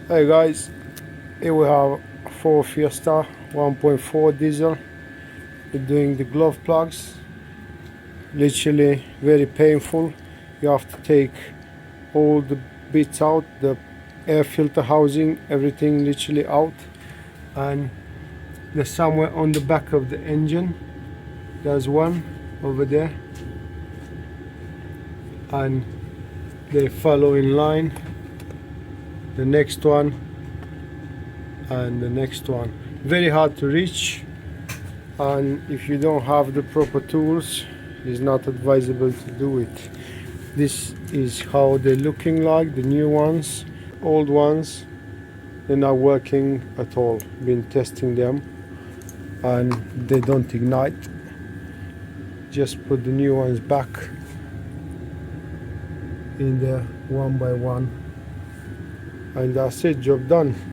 Hey guys, here we have a Ford Fiesta 1.4 diesel. We're doing the glove plugs. Literally very painful. You have to take all the bits out, the air filter housing, everything literally out. And there's somewhere on the back of the engine. There's one over there. And they follow in line. The next one and the next one. Very hard to reach, and if you don't have the proper tools, it's not advisable to do it. This is how they're looking like, the new ones. Old ones, they're not working at all. Been testing them and they don't ignite. Just put the new ones back in there one by one, and that's it, job done.